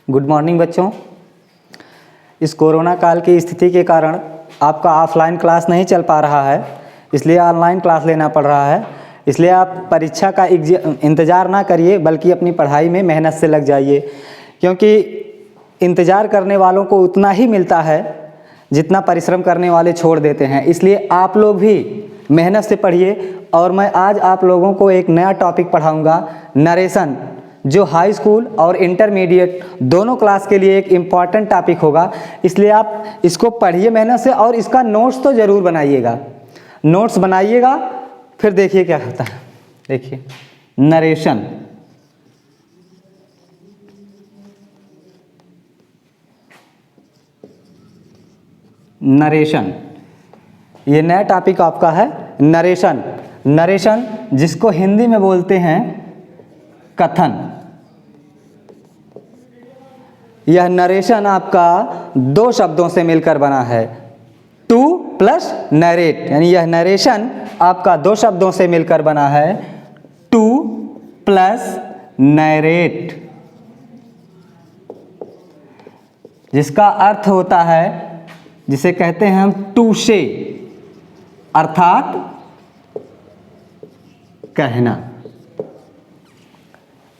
Good morning बच्चों। इस corona काल की स्थिति के कारण आपका ऑफलाइन क्लास नहीं चल पा रहा है, इसलिए ऑनलाइन क्लास लेना पड़ रहा है। इसलिए आप परीक्षा का इंतज़ार ना करिए, बल्कि अपनी पढ़ाई में मेहनत से लग जाइए, क्योंकि इंतज़ार करने वालों को उतना ही मिलता है जितना परिश्रम करने वाले छोड़ देते हैं। इसलिए आप लोग भी मेहनत से पढ़िए। और मैं आज आप लोगों को एक नया टॉपिक पढ़ाऊँगा, नरेशन, जो हाई स्कूल और इंटरमीडिएट दोनों क्लास के लिए एक इम्पॉर्टेंट टॉपिक होगा। इसलिए आप इसको पढ़िए मेहनत से, और इसका नोट्स तो ज़रूर बनाइएगा। नोट्स बनाइएगा, फिर देखिए क्या होता है। देखिए, नरेशन। नरेशन, ये नया टॉपिक आपका है, नरेशन। नरेशन जिसको हिंदी में बोलते हैं कथन। यह नरेशन आपका दो शब्दों से मिलकर बना है, टू प्लस नरेट, यानी यह नरेशन आपका दो शब्दों से मिलकर बना है, टू प्लस नरेट, जिसका अर्थ होता है, जिसे कहते हैं हम टू से, अर्थात कहना।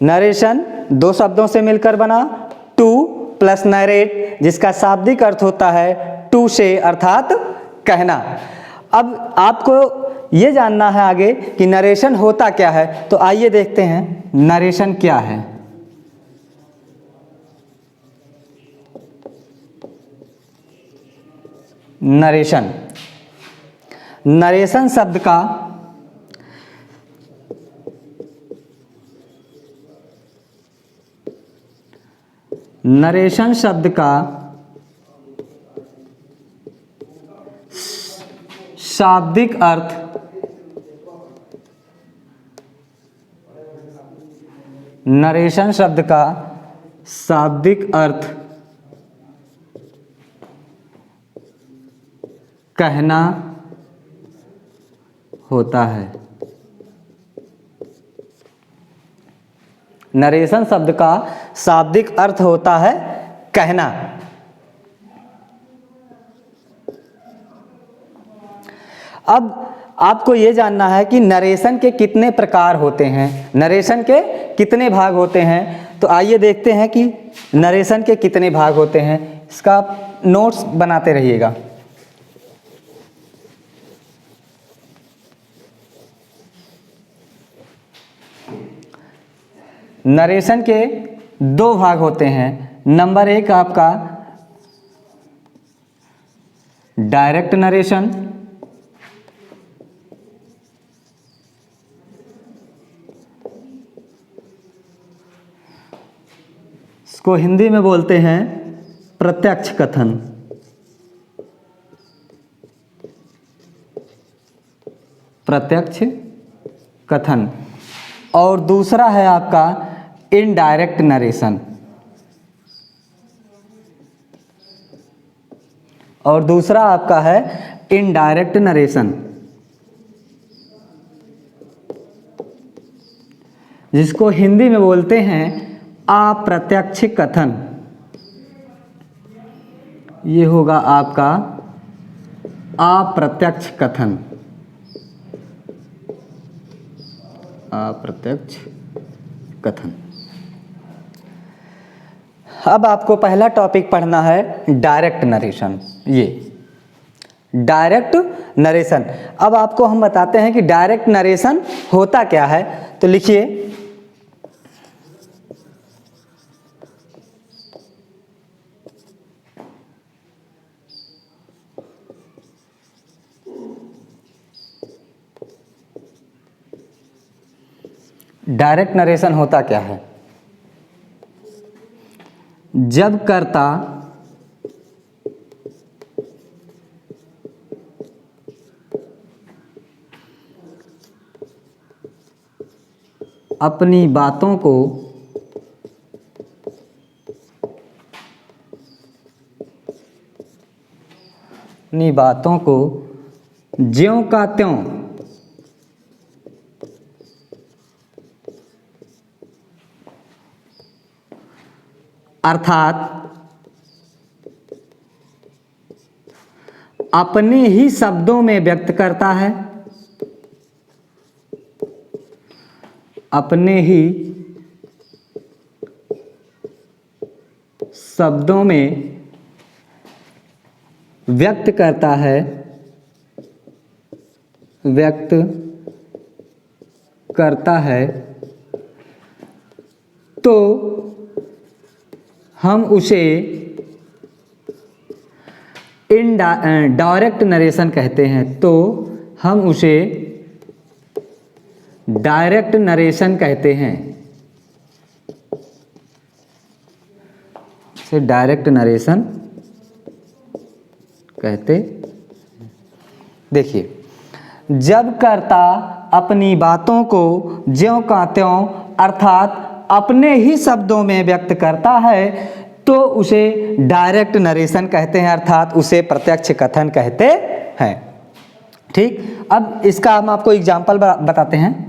नरेशन दो शब्दों से मिलकर बना, टू प्लस नरेट, जिसका शाब्दिक अर्थ होता है टू से, अर्थात कहना। अब आपको ये जानना है आगे कि नरेशन होता क्या है, तो आइए देखते हैं नरेशन क्या है। नरेशन, नरेशन शब्द का नरेशन शब्द का शाब्दिक अर्थ नरेशन शब्द का शाब्दिक अर्थ कहना होता है। नरेशन शब्द का शाब्दिक अर्थ होता है कहना। अब आपको ये जानना है कि नरेशन के कितने प्रकार होते हैं, नरेशन के कितने भाग होते हैं। तो आइए देखते हैं कि नरेशन के कितने भाग होते हैं। इसका आप नोट्स बनाते रहिएगा। नरेशन के दो भाग होते हैं। नंबर एक आपका डायरेक्ट नरेशन, इसको हिंदी में बोलते हैं प्रत्यक्ष कथन। प्रत्यक्ष कथन। और दूसरा है आपका इनडायरेक्ट नरेशन। और दूसरा आपका है इनडायरेक्ट नरेशन, जिसको हिंदी में बोलते हैं अप्रत्यक्ष कथन। ये होगा आपका अप्रत्यक्ष कथन। अप्रत्यक्ष कथन। अब आपको पहला टॉपिक पढ़ना है डायरेक्ट नरेशन। ये डायरेक्ट नरेशन। अब आपको हम बताते हैं कि डायरेक्ट नरेशन होता क्या है। तो लिखिए, डायरेक्ट नरेशन होता क्या है। जब कर्ता अपनी बातों को ज्यों का त्यों अर्थात अपने ही शब्दों में व्यक्त करता है, अपने ही शब्दों में व्यक्त करता है, व्यक्त करता है, तो हम उसे डायरेक्ट नरेशन कहते हैं। तो हम उसे डायरेक्ट नरेशन कहते हैं, उसे डायरेक्ट नरेशन कहते। देखिए, जब कर्ता अपनी बातों को ज्यों का त्यों अर्थात अपने ही शब्दों में व्यक्त करता है तो उसे डायरेक्ट नरेशन कहते हैं, अर्थात उसे प्रत्यक्ष कथन कहते हैं। ठीक, अब इसका हम आपको एग्जाम्पल बताते हैं।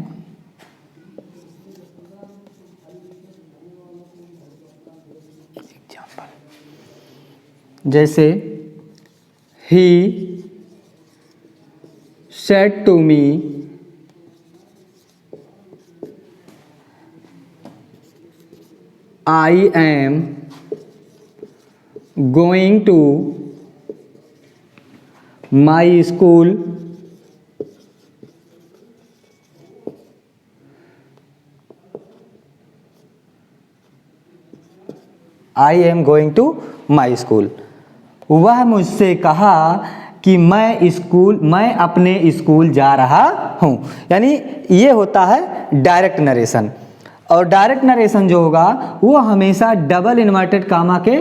जैसे he said to me I am going to my school I am going to my school। वह मुझसे कहा कि मैं अपने स्कूल जा रहा हूँ। यानी ये होता है डायरेक्ट नरेशन। और डायरेक्ट नरेशन जो होगा वो हमेशा डबल इन्वर्टेड कामा के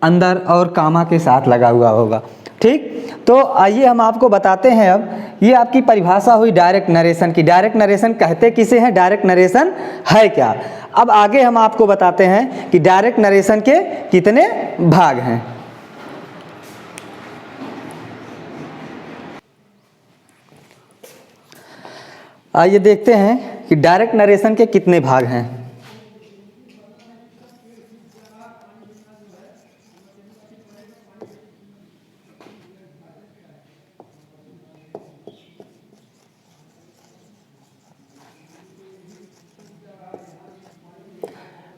अंदर और कामा के साथ लगा हुआ होगा। ठीक, तो आइए हम आपको बताते हैं। अब ये आपकी परिभाषा हुई डायरेक्ट नरेशन की। डायरेक्ट नरेशन कहते किसे हैं, डायरेक्ट नरेशन है क्या। अब आगे हम आपको बताते हैं कि डायरेक्ट नरेशन के कितने भाग हैं। आइए देखते हैं कि डायरेक्ट नरेशन के कितने भाग हैं।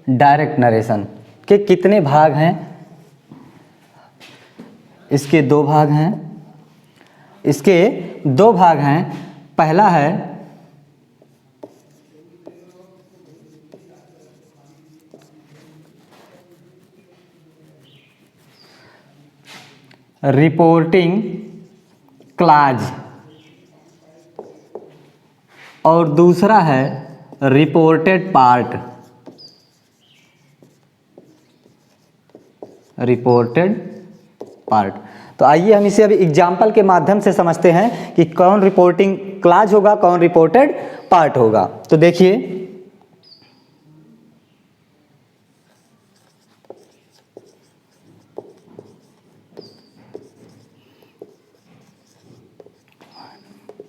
डायरेक्ट नरेशन के कितने भाग हैं, इसके दो भाग हैं। इसके दो भाग हैं। पहला है रिपोर्टिंग क्लॉज और दूसरा है रिपोर्टेड पार्ट। Reported part. तो आइए हम इसे अभी एग्जाम्पल के माध्यम से समझते हैं कि कौन रिपोर्टिंग क्लॉज होगा, कौन रिपोर्टेड पार्ट होगा। तो देखिए,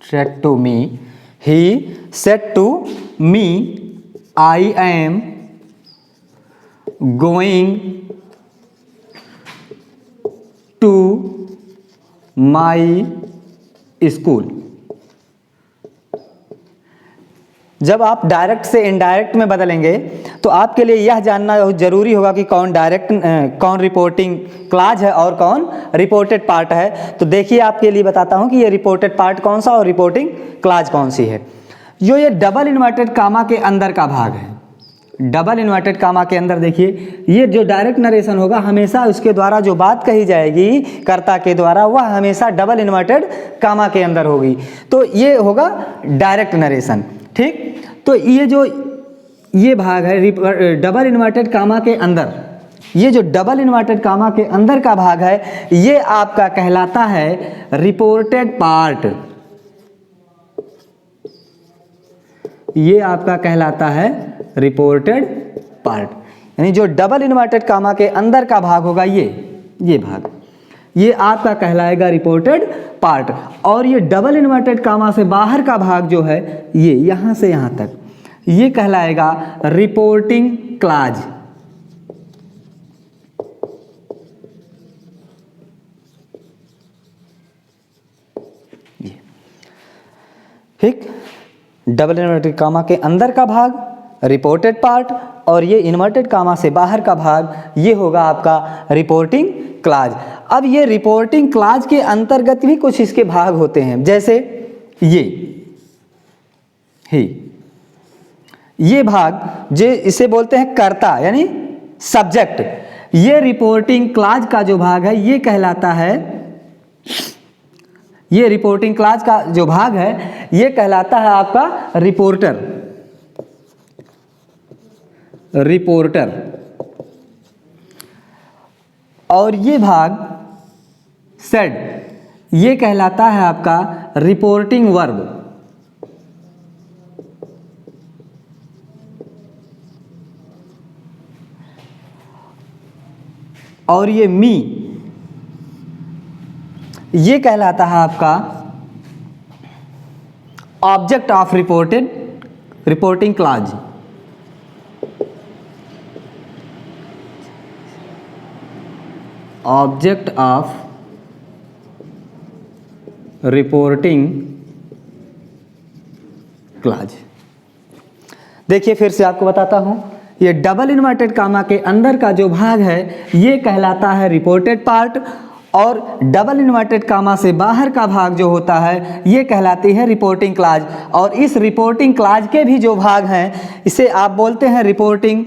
said to me, he said to me I am going to my school। जब आप डायरेक्ट से इनडायरेक्ट में बदलेंगे तो आपके लिए यह जानना जरूरी होगा कि कौन रिपोर्टिंग क्लॉज है और कौन रिपोर्टेड पार्ट है। तो देखिए, आपके लिए बताता हूं कि ये रिपोर्टेड पार्ट कौन सा और रिपोर्टिंग क्लॉज कौन सी है। जो ये डबल इन्वर्टेड कामा के अंदर का भाग है, डबल इन्वर्टेड कामा के अंदर देखिए, ये जो डायरेक्ट नरेशन होगा हमेशा उसके द्वारा जो बात कही जाएगी कर्ता के द्वारा वह हमेशा डबल इन्वर्टेड कामा के अंदर होगी। तो ये होगा डायरेक्ट नरेशन। ठीक, तो ये भाग है डबल इन्वर्टेड कामा के अंदर, ये जो डबल इन्वर्टेड कामा के अंदर का भाग है ये आपका कहलाता है रिपोर्टेड पार्ट। ये आपका कहलाता है रिपोर्टेड पार्ट। यानी जो डबल इन्वर्टेड कामा के अंदर का भाग होगा ये भाग, ये आपका कहलाएगा रिपोर्टेड पार्ट। और ये डबल इन्वर्टेड कामा से बाहर का भाग जो है ये यहाँ से यहाँ तक, ये कहलाएगा रिपोर्टिंग क्लॉज। ठीक, डबल इन्वर्टेड कामा के अंदर का भाग रिपोर्टेड पार्ट और ये इन्वर्टेड कामा से बाहर का भाग ये होगा आपका रिपोर्टिंग क्लाज। अब ये रिपोर्टिंग क्लाज के अंतर्गत भी कुछ इसके भाग होते हैं, जैसे ये भाग जो इसे बोलते हैं कर्ता यानी सब्जेक्ट। ये रिपोर्टिंग क्लाज का जो भाग है ये कहलाता है, ये रिपोर्टिंग क्लाज का जो भाग है ये कहलाता है आपका रिपोर्टर। और ये भाग सेड ये कहलाता है आपका रिपोर्टिंग वर्ब। और ये मी ये कहलाता है आपका object of reporting clause. Object of reporting clause. देखिए फिर से आपको बताता हूं, ये डबल इन्वर्टेड कामा के अंदर का जो भाग है ये कहलाता है रिपोर्टेड पार्ट और डबल इन्वर्टेड कामा से बाहर का भाग जो होता है ये कहलाती है रिपोर्टिंग क्लाज। और इस रिपोर्टिंग क्लाज के भी जो भाग हैं इसे आप बोलते हैं रिपोर्टिंग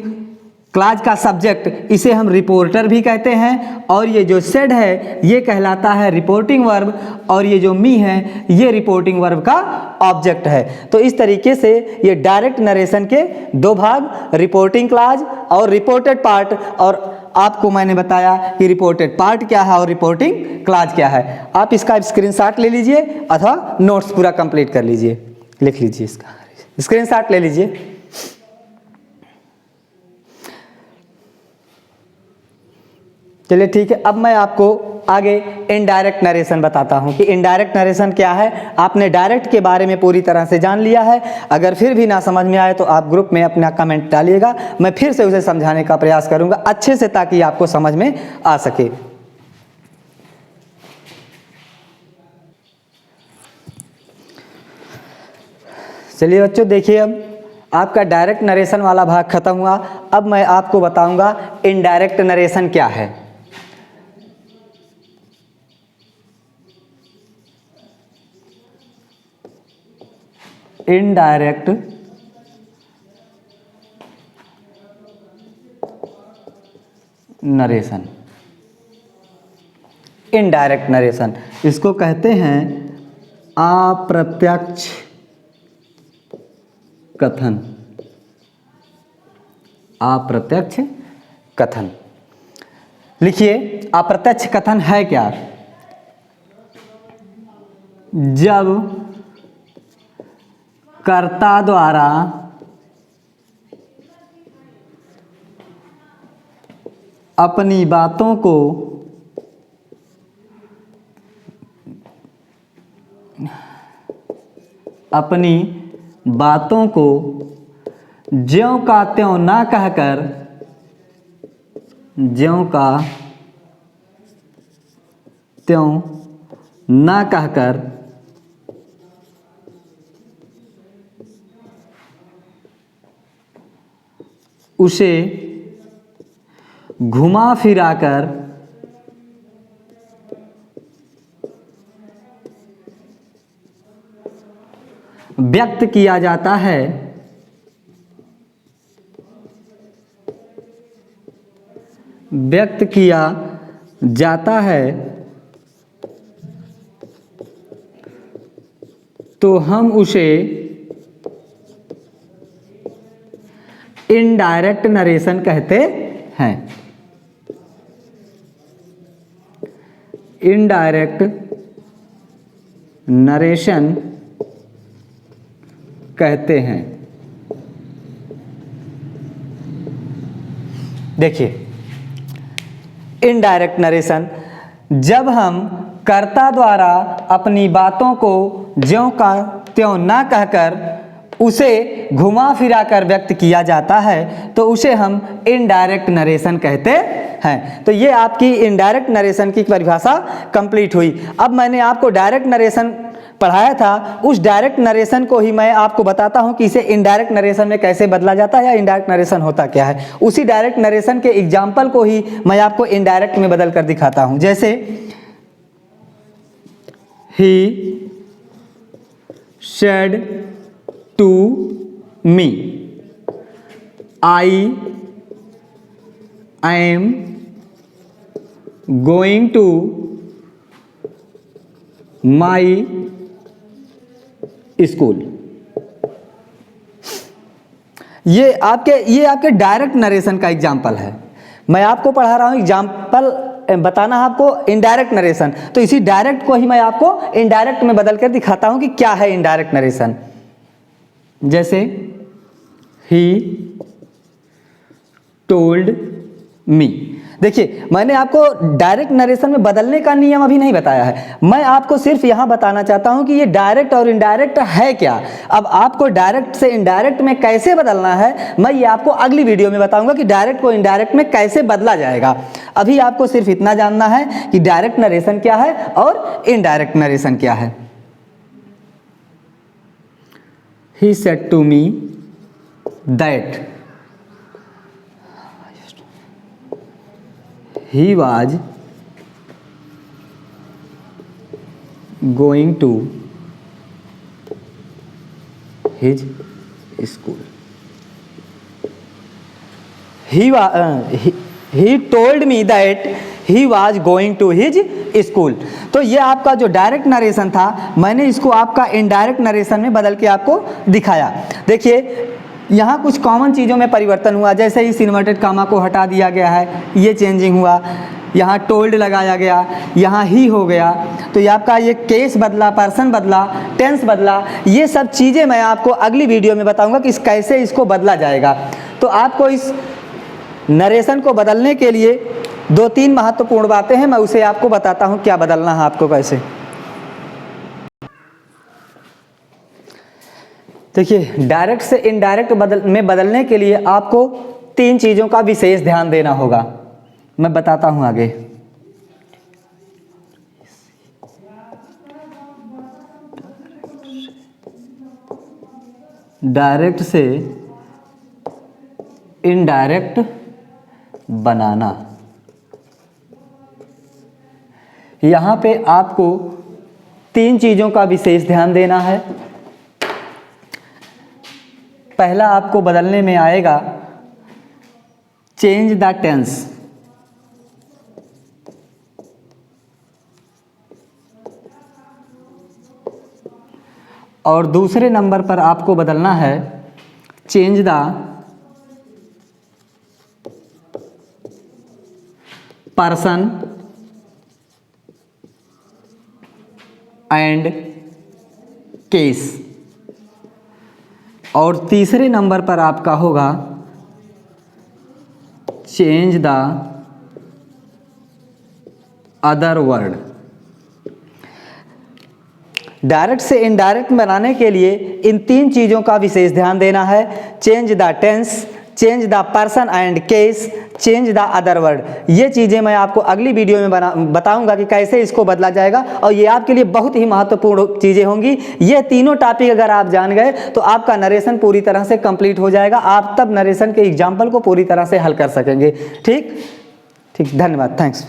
क्लाज का सब्जेक्ट, इसे हम रिपोर्टर भी कहते हैं। और ये जो सेड है ये कहलाता है रिपोर्टिंग वर्ब और ये जो मी है ये रिपोर्टिंग वर्ब का ऑब्जेक्ट है। तो इस तरीके से ये डायरेक्ट नरेशन के दो भाग रिपोर्टिंग क्लाज और रिपोर्टेड पार्ट, और आपको मैंने बताया कि रिपोर्टेड पार्ट क्या है और रिपोर्टिंग क्लाज क्या है। आप इसका स्क्रीनशॉट ले लीजिए अथवा नोट्स पूरा कंप्लीट कर लीजिए, लिख लीजिए, इसका स्क्रीनशॉट ले लीजिए। चलिए ठीक है, अब मैं आपको आगे इनडायरेक्ट नरेशन बताता हूं कि इनडायरेक्ट नरेशन क्या है। आपने डायरेक्ट के बारे में पूरी तरह से जान लिया है, अगर फिर भी ना समझ में आए तो आप ग्रुप में अपना कमेंट डालिएगा, मैं फिर से उसे समझाने का प्रयास करूंगा अच्छे से ताकि आपको समझ में आ सके। चलिए बच्चों देखिए, अब आपका डायरेक्ट नरेशन वाला भाग खत्म हुआ। अब मैं आपको बताऊंगा इनडायरेक्ट नरेशन क्या है। इनडायरेक्ट नरेशन, इनडायरेक्ट नरेशन इसको कहते हैं अप्रत्यक्ष कथन। अप्रत्यक्ष कथन लिखिए, अप्रत्यक्ष कथन है क्या? जब कर्ता द्वारा अपनी बातों को ज्यों का त्यों ना कहकर, ज्यों का त्यों ना कहकर उसे घुमा फिराकर व्यक्त किया जाता है, व्यक्त किया जाता है, तो हम उसे इनडायरेक्ट नरेशन कहते हैं। इनडायरेक्ट नरेशन कहते हैं। देखिए, इनडायरेक्ट नरेशन जब हम कर्ता द्वारा अपनी बातों को ज्यों का त्यों ना कहकर उसे घुमा फिरा कर व्यक्त किया जाता है तो उसे हम इनडायरेक्ट नरेशन कहते हैं। तो ये आपकी इनडायरेक्ट नरेशन की परिभाषा कंप्लीट हुई। अब मैंने आपको डायरेक्ट नरेशन पढ़ाया था उस डायरेक्ट नरेशन को ही मैं आपको बताता हूं कि इसे इनडायरेक्ट नरेशन में कैसे बदला जाता है या इनडायरेक्ट नरेशन होता क्या है। उसी डायरेक्ट नरेशन के एग्जाम्पल को ही मैं आपको इनडायरेक्ट में बदल कर दिखाता हूं। जैसे he said to me I am going to my school. ये आपके डायरेक्ट नरेशन का एग्जाम्पल है। मैं आपको पढ़ा रहा हूं एग्जाम्पल बताना है आपको इनडायरेक्ट नरेशन, तो इसी डायरेक्ट को ही मैं आपको इनडायरेक्ट में बदल कर दिखाता हूं कि क्या है इनडायरेक्ट नरेशन। जैसे ही टोल्ड मी। देखिए मैंने आपको डायरेक्ट नरेशन में बदलने का नियम अभी नहीं बताया है, मैं आपको सिर्फ यहां बताना चाहता हूं कि ये डायरेक्ट और इनडायरेक्ट है क्या। अब आपको डायरेक्ट से इनडायरेक्ट में कैसे बदलना है मैं ये आपको अगली वीडियो में बताऊंगा कि डायरेक्ट को इनडायरेक्ट में कैसे बदला जाएगा। अभी आपको सिर्फ इतना जानना है कि डायरेक्ट नरेशन क्या है और इनडायरेक्ट नरेशन क्या है। He said to me that he was going to his school. He told me that he was going to his school. तो ये आपका जो डायरेक्ट नरेशन था मैंने इसको आपका इनडायरेक्ट नरेशन में बदल के आपको दिखाया। देखिए यहाँ कुछ कॉमन चीज़ों में परिवर्तन हुआ, जैसे इस इन्वर्टेड कामा को हटा दिया गया है, ये चेंजिंग हुआ, यहाँ टोल्ड लगाया गया, यहाँ ही हो गया, तो ये आपका ये केस बदला, पर्सन बदला, टेंस बदला। ये सब चीज़ें मैं आपको अगली वीडियो में बताऊंगा कि कैसे इसको बदला जाएगा। तो आपको इस नरेशन को बदलने के लिए 2-3 महत्वपूर्ण बातें हैं, मैं उसे आपको बताता हूँ क्या बदलना है आपको कैसे। देखिए डायरेक्ट से इनडायरेक्ट में बदलने के लिए आपको 3 चीज़ों का विशेष ध्यान देना होगा, मैं बताता हूं आगे। डायरेक्ट से इनडायरेक्ट बनाना, यहां पे आपको 3 चीज़ों का विशेष ध्यान देना है। पहला आपको बदलने में आएगा चेंज द टेंस। और दूसरे नंबर पर आपको बदलना है change the person and case. और तीसरे नंबर पर आपका होगा change the other word. Direct से इनडायरेक्ट बनाने के लिए इन 3 चीज़ों का विशेष ध्यान देना है, change the tense, change the person and case, change the other word. ये चीज़ें मैं आपको अगली वीडियो में बताऊंगा कि कैसे इसको बदला जाएगा, और ये आपके लिए बहुत ही महत्वपूर्ण चीज़ें होंगी। ये तीनों टॉपिक अगर आप जान गए तो आपका नरेशन पूरी तरह से कंप्लीट हो जाएगा, आप तब नरेशन के एग्जाम्पल को पूरी तरह से हल कर सकेंगे। ठीक, धन्यवाद, थैंक्स।